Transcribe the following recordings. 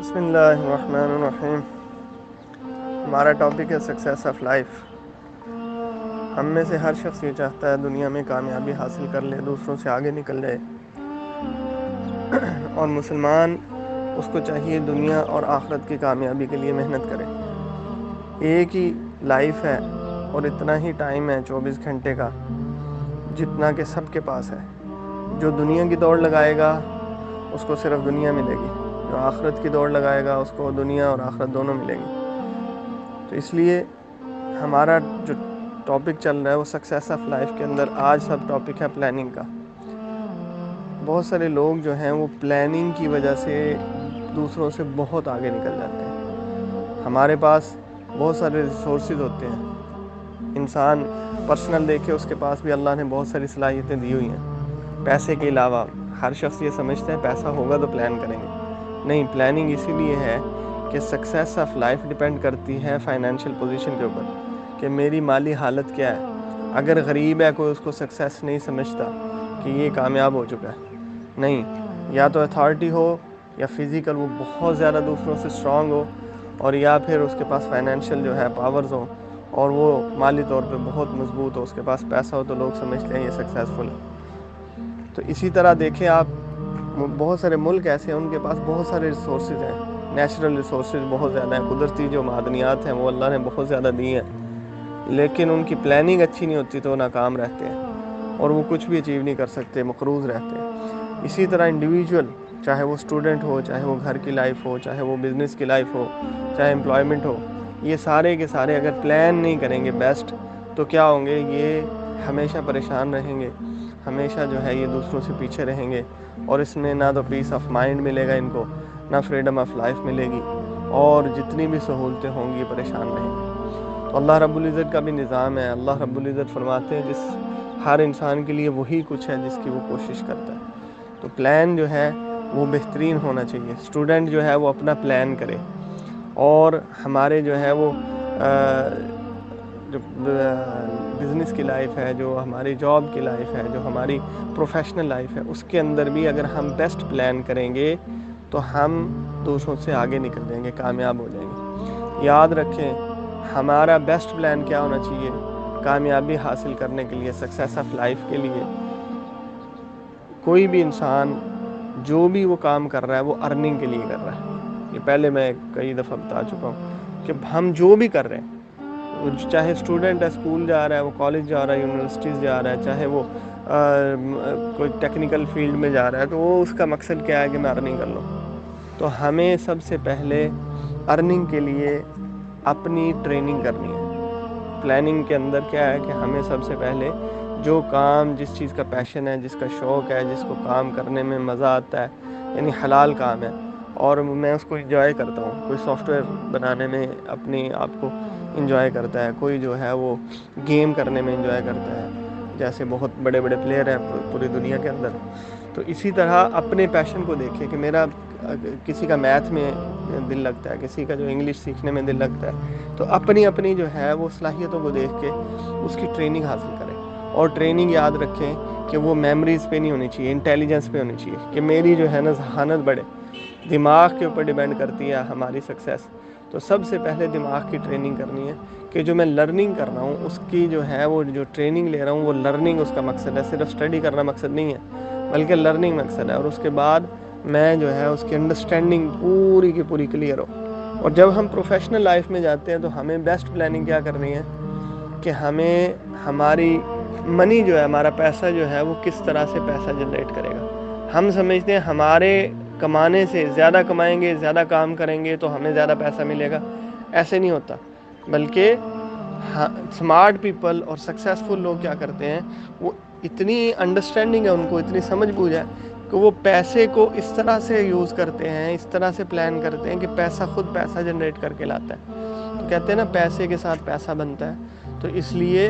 بسم اللہ الرحمن الرحیم۔ ہمارا ٹاپک ہے سکسیس آف لائف۔ ہم میں سے ہر شخص یہ چاہتا ہے دنیا میں کامیابی حاصل کر لے، دوسروں سے آگے نکل جائے، اور مسلمان اس کو چاہیے دنیا اور آخرت کی کامیابی کے لیے محنت کرے۔ ایک ہی لائف ہے اور اتنا ہی ٹائم ہے 24 گھنٹے کا جتنا کہ سب کے پاس ہے۔ جو دنیا کی دوڑ لگائے گا اس کو صرف دنیا ملے گی، جو آخرت کی دوڑ لگائے گا اس کو دنیا اور آخرت دونوں ملے گی۔ تو اس لیے ہمارا جو ٹاپک چل رہا ہے وہ سکسیس آف لائف کے اندر آج سب ٹاپک ہے پلاننگ کا۔ بہت سارے لوگ جو ہیں وہ پلاننگ کی وجہ سے دوسروں سے بہت آگے نکل جاتے ہیں۔ ہمارے پاس بہت سارے ریسورسز ہوتے ہیں، انسان پرسنل دیکھے اس کے پاس بھی اللہ نے بہت ساری صلاحیتیں دی ہوئی ہیں۔ پیسے کے علاوہ ہر شخص یہ سمجھتا ہے پیسہ ہوگا تو پلان کریں گے، نہیں، پلاننگ اسی لیے ہے کہ سکسیس آف لائف ڈیپینڈ کرتی ہے فائنینشیل پوزیشن کے اوپر، کہ میری مالی حالت کیا ہے۔ اگر غریب ہے کوئی، اس کو سکسیس نہیں سمجھتا کہ یہ کامیاب ہو چکا ہے، نہیں، یا تو اتھارٹی ہو یا فزیکل وہ بہت زیادہ دوسروں سے اسٹرانگ ہو، اور یا پھر اس کے پاس فائنینشیل جو ہے پاورز ہوں اور وہ مالی طور پہ بہت مضبوط ہو، اس کے پاس پیسہ ہو تو لوگ سمجھتے ہیں یہ سکسیزفل ہے۔ تو اسی طرح دیکھیں آپ، بہت سارے ملک ایسے ہیں ان کے پاس بہت سارے ریسورسز ہیں، نیچرل ریسورسز بہت زیادہ ہیں، قدرتی جو معدنیات ہیں وہ اللہ نے بہت زیادہ دی ہیں، لیکن ان کی پلاننگ اچھی نہیں ہوتی تو وہ ناکام رہتے ہیں اور وہ کچھ بھی اچیو نہیں کر سکتے، مقروض رہتے ہیں۔ اسی طرح انڈیویجول، چاہے وہ اسٹوڈنٹ ہو، چاہے وہ گھر کی لائف ہو، چاہے وہ بزنس کی لائف ہو، چاہے امپلائمنٹ ہو، یہ سارے کے سارے اگر پلان نہیں کریں گے بیسٹ تو کیا ہوں گے، یہ ہمیشہ پریشان رہیں گے، ہمیشہ جو ہے یہ دوسروں سے پیچھے رہیں گے، اور اس میں نہ تو پیس آف مائنڈ ملے گا ان کو، نہ فریڈم آف لائف ملے گی، اور جتنی بھی سہولتیں ہوں گی پریشان رہیں گے۔ تو اللہ رب العزت کا بھی نظام ہے، اللہ رب العزت فرماتے ہیں ہر انسان کے لیے وہی کچھ ہے جس کی وہ کوشش کرتا ہے۔ تو پلان جو ہے وہ بہترین ہونا چاہیے، اسٹوڈنٹ جو ہے وہ اپنا پلان کرے، اور ہمارے جو ہے وہ جو بزنس کی لائف ہے، جو ہماری جاب کی لائف ہے، جو ہماری پروفیشنل لائف ہے، اس کے اندر بھی اگر ہم بیسٹ پلان کریں گے تو ہم دوسروں سے آگے نکل جائیں گے، کامیاب ہو جائیں گے۔ یاد رکھیں ہمارا بیسٹ پلان کیا ہونا چاہیے کامیابی حاصل کرنے کے لیے، سکسیس آف لائف کے لیے۔ کوئی بھی انسان جو بھی وہ کام کر رہا ہے وہ ارننگ کے لیے کر رہا ہے، یہ پہلے میں کئی دفعہ بتا چکا ہوں کہ ہم جو بھی کر رہے ہیں، چاہے اسٹوڈنٹ ہے اسکول جا رہا ہے، وہ کالج جا رہا ہے، یونیورسٹیز جا رہا ہے، چاہے وہ کوئی ٹیکنیکل فیلڈ میں جا رہا ہے، تو وہ اس کا مقصد کیا ہے کہ میں ارننگ کر لوں۔ تو ہمیں سب سے پہلے ارننگ کے لیے اپنی ٹریننگ کرنی ہے۔ پلاننگ کے اندر کیا ہے کہ ہمیں سب سے پہلے جو کام، جس چیز کا پیشن ہے، جس کا شوق ہے، جس کو کام کرنے میں مزہ آتا ہے، یعنی حلال کام ہے، اور میں اس کو انجوائے کرتا ہوں، کوئی سافٹ ویئر بنانے میں اپنی آپ کو انجوائے کرتا ہے، کوئی جو ہے وہ گیم کرنے میں انجوائے کرتا ہے، جیسے بہت بڑے بڑے پلیئر ہیں پوری دنیا کے اندر۔ تو اسی طرح اپنے پیشن کو دیکھیں کہ میرا کسی کا میتھ میں دل لگتا ہے، کسی کا جو انگلش سیکھنے میں دل لگتا ہے، تو اپنی اپنی جو ہے وہ صلاحیتوں کو دیکھ کے اس کی ٹریننگ حاصل کریں، اور ٹریننگ یاد رکھیں کہ وہ میموریز پہ نہیں ہونی چاہیے، انٹیلیجنس پہ ہونی چاہیے، کہ میری جو ہے نا ذہانت بڑھے۔ دماغ کے اوپر ڈیپینڈ کرتی ہے ہماری سکسیس۔ تو سب سے پہلے دماغ کی ٹریننگ کرنی ہے کہ جو میں لرننگ کر رہا ہوں اس کی جو ہے وہ جو ٹریننگ لے رہا ہوں وہ لرننگ اس کا مقصد ہے، صرف اسٹڈی کرنا مقصد نہیں ہے بلکہ لرننگ مقصد ہے، اور اس کے بعد میں جو ہے اس کی انڈرسٹینڈنگ پوری کی پوری کلیئر ہو۔ اور جب ہم پروفیشنل لائف میں جاتے ہیں تو ہمیں بیسٹ پلاننگ کیا کرنی ہے کہ ہمیں ہماری منی جو ہے، ہمارا پیسہ جو ہے وہ کس طرح سے پیسہ جنریٹ کرے گا۔ ہم سمجھتے ہیں ہمارے کمانے سے زیادہ کمائیں گے، زیادہ کام کریں گے تو ہمیں زیادہ پیسہ ملے گا، ایسے نہیں ہوتا، بلکہ سمارٹ پیپل اور سکسیزفل لوگ کیا کرتے ہیں، وہ اتنی انڈرسٹینڈنگ ہے ان کو، اتنی سمجھ بوجھ ہے کہ وہ پیسے کو اس طرح سے یوز کرتے ہیں، اس طرح سے پلان کرتے ہیں کہ پیسہ خود پیسہ جنریٹ کر کے لاتا ہے۔ تو کہتے ہیں نا پیسے کے ساتھ پیسہ بنتا ہے۔ تو اس لیے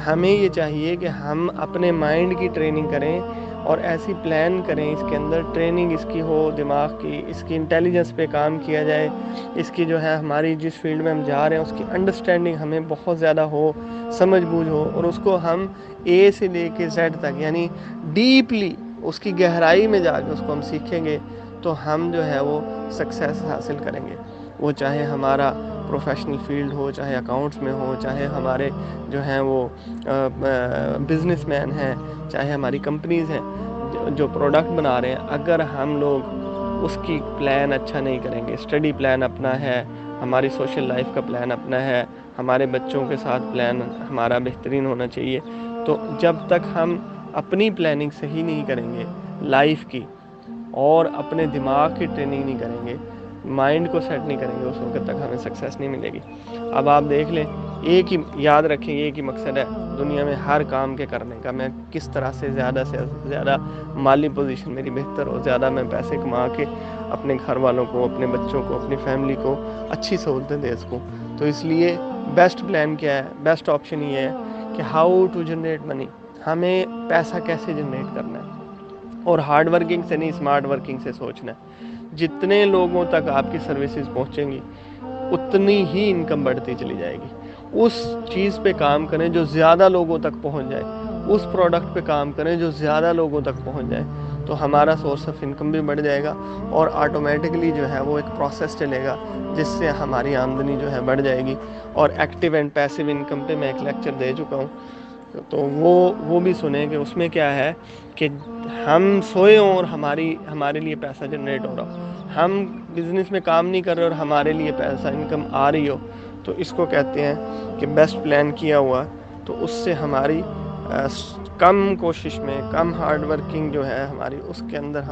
ہمیں یہ چاہیے کہ ہم اپنے مائنڈ کی ٹریننگ کریں اور ایسی پلان کریں، اس کے اندر ٹریننگ اس کی ہو دماغ کی، اس کی انٹیلیجنس پہ کام کیا جائے، اس کی جو ہے ہماری جس فیلڈ میں ہم جا رہے ہیں اس کی انڈرسٹینڈنگ ہمیں بہت زیادہ ہو، سمجھ بوجھ ہو، اور اس کو ہم اے سے لے کے زیڈ تک، یعنی ڈیپلی اس کی گہرائی میں جا کے اس کو ہم سیکھیں گے تو ہم جو ہے وہ سکسیس حاصل کریں گے. وہ چاہے ہمارا پروفیشنل فیلڈ ہو, چاہے اکاؤنٹس میں ہو, چاہے ہمارے جو ہیں وہ بزنس مین ہیں, چاہے ہماری کمپنیز ہیں جو پروڈکٹ بنا رہے ہیں. اگر ہم لوگ اس کی پلان اچھا نہیں کریں گے, اسٹڈی پلان اپنا ہے, ہماری سوشل لائف کا پلان اپنا ہے, ہمارے بچوں کے ساتھ پلان ہمارا بہترین ہونا چاہیے, تو جب تک ہم اپنی پلاننگ صحیح نہیں کریں گے لائف کی, اور اپنے دماغ کی ٹریننگ نہیں کریں گے, مائنڈ کو سیٹ نہیں کریں گے, اس وقت تک ہمیں سکسیس نہیں ملے گی. اب آپ دیکھ لیں, ایک ہی یاد رکھیں, ایک ہی مقصد ہے دنیا میں ہر کام کے کرنے کا, میں کس طرح سے زیادہ مالی پوزیشن میری بہتر ہو, زیادہ میں پیسے کما کے اپنے گھر والوں کو, اپنے بچوں کو, اپنی فیملی کو اچھی سہولتیں دے سکوں. تو اس لیے بیسٹ پلان کیا ہے, بیسٹ آپشن یہ ہے کہ ہاؤ ٹو جنریٹ منی, ہمیں پیسہ کیسے جنریٹ کرنا ہے, اور ہارڈ ورکنگ سے نہیں, اسمارٹ ورکنگ سے سوچنا ہے. جتنے لوگوں تک آپ کی سروسز پہنچیں گی اتنی ہی انکم بڑھتی چلی جائے گی. اس چیز پہ کام کریں جو زیادہ لوگوں تک پہنچ جائے, اس پروڈکٹ پہ کام کریں جو زیادہ لوگوں تک پہنچ جائے, تو ہمارا سورس آف انکم بھی بڑھ جائے گا, اور آٹومیٹکلی جو ہے وہ ایک پروسیس چلے گا جس سے ہماری آمدنی جو ہے بڑھ جائے گی. اور ایکٹیو اینڈ پیسو انکم پہ میں ایک لیکچر دے چکا ہوں, تو وہ بھی سنیں کہ اس میں کیا ہے کہ ہم سوئے ہوں اور ہمارے لیے پیسہ جنریٹ ہو رہا ہو, ہم بزنس میں کام نہیں کر رہے اور ہمارے لیے پیسہ انکم آ رہی ہو, تو اس کو کہتے ہیں کہ بیسٹ پلان کیا ہوا. تو اس سے ہماری کم کوشش میں, کم ہارڈ ورکنگ جو ہے ہماری, اس کے اندر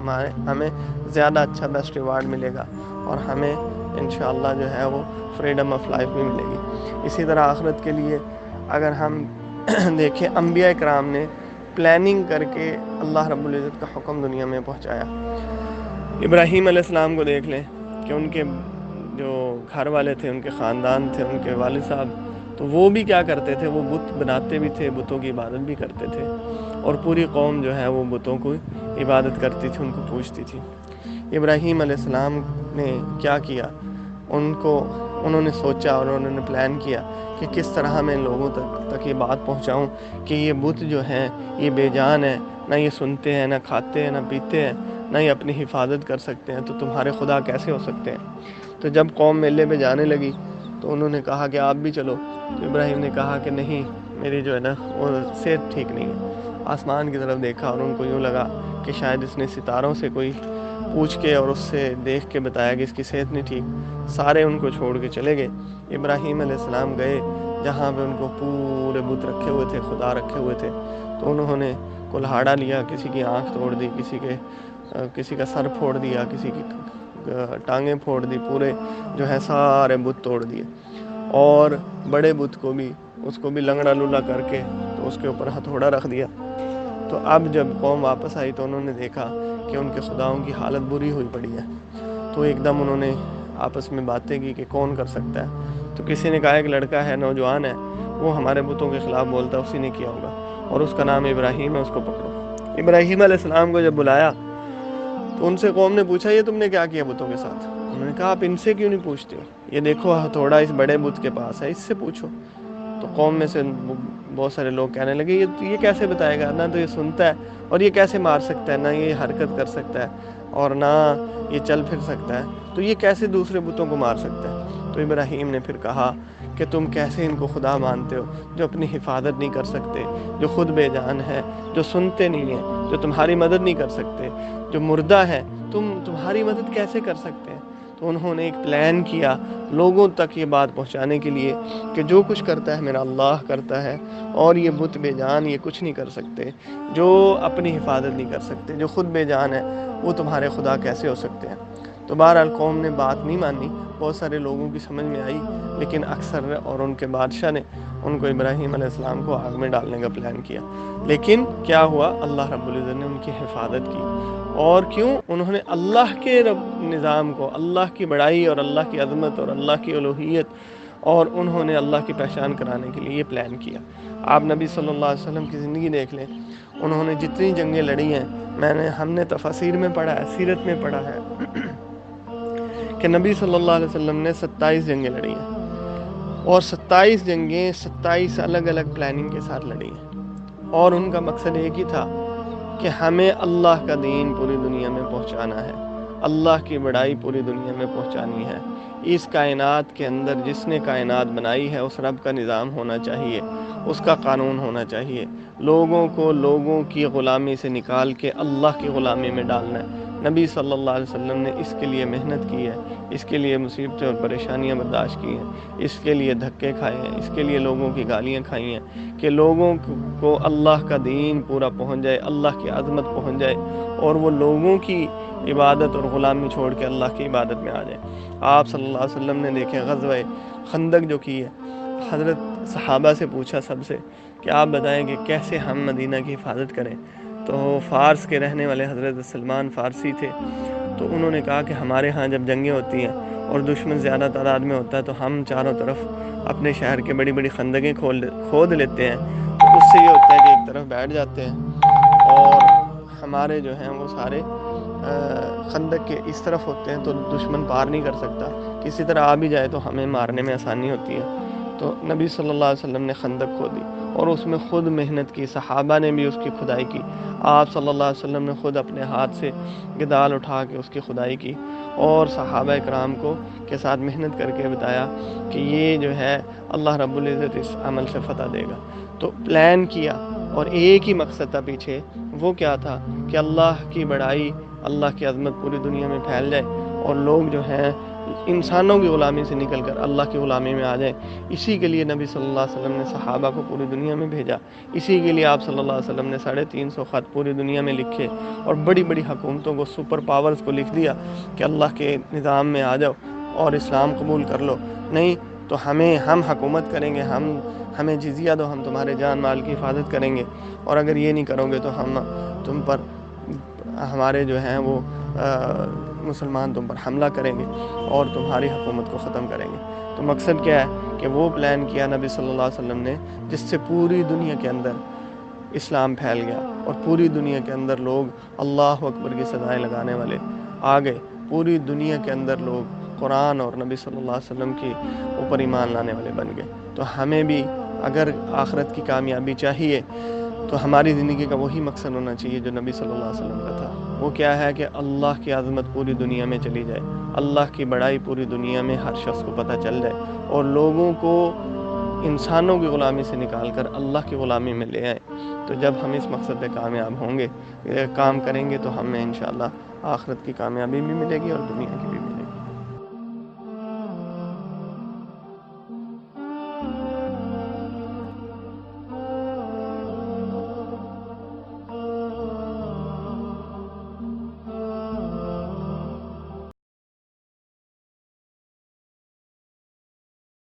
ہمیں زیادہ اچھا بیسٹ ریوارڈ ملے گا, اور ہمیں انشاءاللہ جو ہے وہ فریڈم آف لائف بھی ملے گی. اسی طرح آخرت کے لیے اگر ہم دیکھیں, انبیاء کرام نے پلاننگ کر کے اللہ رب العزت کا حکم دنیا میں پہنچایا. ابراہیم علیہ السلام کو دیکھ لیں کہ ان کے جو گھر والے تھے, ان کے خاندان تھے, ان کے والد صاحب, تو وہ بھی کیا کرتے تھے, وہ بت بناتے بھی تھے, بتوں کی عبادت بھی کرتے تھے, اور پوری قوم جو ہے وہ بتوں کو عبادت کرتی تھی, ان کو پوجتی تھی. ابراہیم علیہ السلام نے کیا کیا, انہوں نے سوچا اور انہوں نے پلان کیا کہ کس طرح میں لوگوں تک یہ بات پہنچاؤں کہ یہ بت جو ہیں یہ بے جان ہے, نہ یہ سنتے ہیں, نہ کھاتے ہیں, نہ پیتے ہیں, نہ یہ اپنی حفاظت کر سکتے ہیں, تو تمہارے خدا کیسے ہو سکتے ہیں. تو جب قوم میلے پہ جانے لگی تو انہوں نے کہا کہ آپ بھی چلو, تو ابراہیم نے کہا کہ نہیں, میری جو ہے نا وہ صحت ٹھیک نہیں ہے. آسمان کی طرف دیکھا اور ان کو یوں لگا کہ شاید اس نے ستاروں سے کوئی پوچھ کے اور اس سے دیکھ کے بتایا کہ اس کی صحت نہیں ٹھیک. سارے ان کو چھوڑ کے چلے گئے. ابراہیم علیہ السلام گئے جہاں پہ ان کو پورے بت رکھے ہوئے تھے, خدا رکھے ہوئے تھے, تو انہوں نے کلہاڑا لیا, کسی کی آنکھ توڑ دی, کسی کا سر پھوڑ دیا, کسی کی ٹانگیں پھوڑ دی, پورے جو ہے سارے بت توڑ دیے, اور بڑے بت کو بھی, اس کو بھی لنگڑا لولا کر کے تو اس کے اوپر ہتھوڑا رکھ دیا. تو اب جب قوم واپس آئی تو انہوں نے دیکھا کہ ان کے خداؤں کی حالت بری ہوئی پڑی ہے. تو ایک دم انہوں نے آپس میں باتیں کی کہ کون کر سکتا ہے. تو کسی نے کہا ایک لڑکا ہے, نوجوان ہے, وہ ہمارے بتوں کے خلاف بولتا ہے, اسی نے کیا ہوگا, اور اس کا نام ابراہیم ہے, اس کو پکڑو. ابراہیم علیہ السلام کو جب بلایا تو ان سے قوم نے پوچھا یہ تم نے کیا کیا بتوں کے ساتھ. انہوں نے کہا آپ ان سے کیوں نہیں پوچھتے ہو, یہ دیکھو ہتھوڑا اس بڑے بت کے پاس ہے, اس سے پوچھو. تو قوم میں سے بہت سارے لوگ کہنے لگے یہ کیسے بتائے گا, نہ تو یہ سنتا ہے, اور یہ کیسے مار سکتا ہے, نہ یہ حرکت کر سکتا ہے, اور نہ یہ چل پھر سکتا ہے, تو یہ کیسے دوسرے بتوں کو مار سکتا ہے. تو ابراہیم نے پھر کہا کہ تم کیسے ان کو خدا مانتے ہو جو اپنی حفاظت نہیں کر سکتے, جو خود بے جان ہے, جو سنتے نہیں ہیں, جو تمہاری مدد نہیں کر سکتے, جو مردہ ہے, تمہاری مدد کیسے کر سکتے ہیں. تو انہوں نے ایک پلان کیا لوگوں تک یہ بات پہنچانے کے لیے کہ جو کچھ کرتا ہے میرا اللہ کرتا ہے, اور یہ بت بے جان یہ کچھ نہیں کر سکتے, جو اپنی حفاظت نہیں کر سکتے, جو خود بے جان ہے, وہ تمہارے خدا کیسے ہو سکتے ہیں. تو بہرحال قوم نے بات نہیں مانی, بہت سارے لوگوں کی سمجھ میں آئی, لیکن اکثر اور ان کے بادشاہ نے ان کو ابراہیم علیہ السلام کو آگ میں ڈالنے کا پلان کیا. لیکن کیا ہوا, اللہ رب العزت نے ان کی حفاظت کی. اور کیوں, انہوں نے اللہ کے نظام کو, اللہ کی بڑائی اور اللہ کی عظمت اور اللہ کی الوہیت, اور انہوں نے اللہ کی پہچان کرانے کے لیے یہ پلان کیا. آپ نبی صلی اللہ علیہ وسلم کی زندگی دیکھ لیں, انہوں نے جتنی جنگیں لڑی ہیں, ہم نے تفاسیر میں پڑھا ہے, سیرت میں پڑھا ہے کہ نبی صلی اللہ علیہ وسلم نے 27 جنگیں لڑی ہیں, اور 27 جنگیں 27 الگ الگ پلاننگ کے ساتھ لڑی ہیں, اور ان کا مقصد ایک ہی تھا کہ ہمیں اللہ کا دین پوری دنیا میں پہنچانا ہے, اللہ کی بڑائی پوری دنیا میں پہنچانی ہے۔ اس کائنات کے اندر جس نے کائنات بنائی ہے اس رب کا نظام ہونا چاہیے، اس کا قانون ہونا چاہیے۔ لوگوں کو لوگوں کی غلامی سے نکال کے اللہ کی غلامی میں ڈالنا ہے۔ نبی صلی اللہ علیہ وسلم نے اس کے لیے محنت کی ہے، اس کے لیے مصیبتیں اور پریشانیاں برداشت کی ہیں، اس کے لیے دھکے کھائے ہیں، اس کے لیے لوگوں کی گالیاں کھائی ہیں کہ لوگوں کو اللہ کا دین پورا پہنچ جائے، اللہ کی عظمت پہنچ جائے اور وہ لوگوں کی عبادت اور غلامی چھوڑ کے اللہ کی عبادت میں آ جائے۔ آپ صلی اللہ علیہ وسلم نے دیکھیں غزوہ خندق جو کی ہے، حضرت صحابہ سے پوچھا سب سے کہ آپ بتائیں کہ کیسے ہم مدینہ کی حفاظت کریں، تو فارس کے رہنے والے حضرت سلمان فارسی تھے، تو انہوں نے کہا کہ ہمارے ہاں جب جنگیں ہوتی ہیں اور دشمن زیادہ تعداد میں ہوتا ہے تو ہم چاروں طرف اپنے شہر کے بڑی بڑی خندقیں کھود لیتے ہیں، تو اس سے یہ ہوتا ہے کہ ایک طرف بیٹھ جاتے ہیں اور ہمارے جو ہیں وہ سارے خندق کے اس طرف ہوتے ہیں تو دشمن پار نہیں کر سکتا، کسی طرح آ بھی جائے تو ہمیں مارنے میں آسانی ہوتی ہے۔ تو نبی صلی اللہ علیہ وسلم نے خندق کھودی اور اس میں خود محنت کی، صحابہ نے بھی اس کی کھدائی کی، آپ صلی اللہ علیہ وسلم نے خود اپنے ہاتھ سے گدال اٹھا کے اس کی کھدائی کی اور صحابہ کرام کو کے ساتھ محنت کر کے بتایا کہ یہ جو ہے اللہ رب العزت اس عمل سے فتح دے گا۔ تو پلان کیا اور ایک ہی مقصد تھا پیچھے، وہ کیا تھا کہ اللہ کی بڑائی، اللہ کی عظمت پوری دنیا میں پھیل جائے اور لوگ جو ہیں انسانوں کی غلامی سے نکل کر اللہ کی غلامی میں آ جائیں۔ اسی کے لیے نبی صلی اللہ علیہ وسلم نے صحابہ کو پوری دنیا میں بھیجا، اسی کے لیے آپ صلی اللہ علیہ وسلم نے 350 خط پوری دنیا میں لکھے اور بڑی بڑی حکومتوں کو، سپر پاورز کو لکھ دیا کہ اللہ کے نظام میں آ جاؤ اور اسلام قبول کر لو، نہیں تو ہم حکومت کریں گے، ہمیں جزیہ دو، ہم تمہارے جان مال کی حفاظت کریں گے، اور اگر یہ نہیں کرو گے تو ہم تم پر، ہمارے جو ہیں وہ مسلمان تم پر حملہ کریں گے اور تمہاری حکومت کو ختم کریں گے۔ تو مقصد کیا ہے کہ وہ پلان کیا نبی صلی اللہ علیہ وسلم نے جس سے پوری دنیا کے اندر اسلام پھیل گیا اور پوری دنیا کے اندر لوگ اللہ اکبر کی صدائیں لگانے والے آ گئے، پوری دنیا کے اندر لوگ قرآن اور نبی صلی اللہ علیہ وسلم کی اوپر ایمان لانے والے بن گئے۔ تو ہمیں بھی اگر آخرت کی کامیابی چاہیے تو ہماری زندگی کا وہی مقصد ہونا چاہیے جو نبی صلی اللہ علیہ وسلم کا تھا۔ وہ کیا ہے کہ اللہ کی عظمت پوری دنیا میں چلی جائے، اللہ کی بڑائی پوری دنیا میں ہر شخص کو پتہ چل جائے اور لوگوں کو انسانوں کی غلامی سے نکال کر اللہ کی غلامی میں لے آئے۔ تو جب ہم اس مقصد پہ کامیاب ہوں گے، کام کریں گے، تو ہمیں انشاءاللہ آخرت کی کامیابی بھی ملے گی اور دنیا کی بھی۔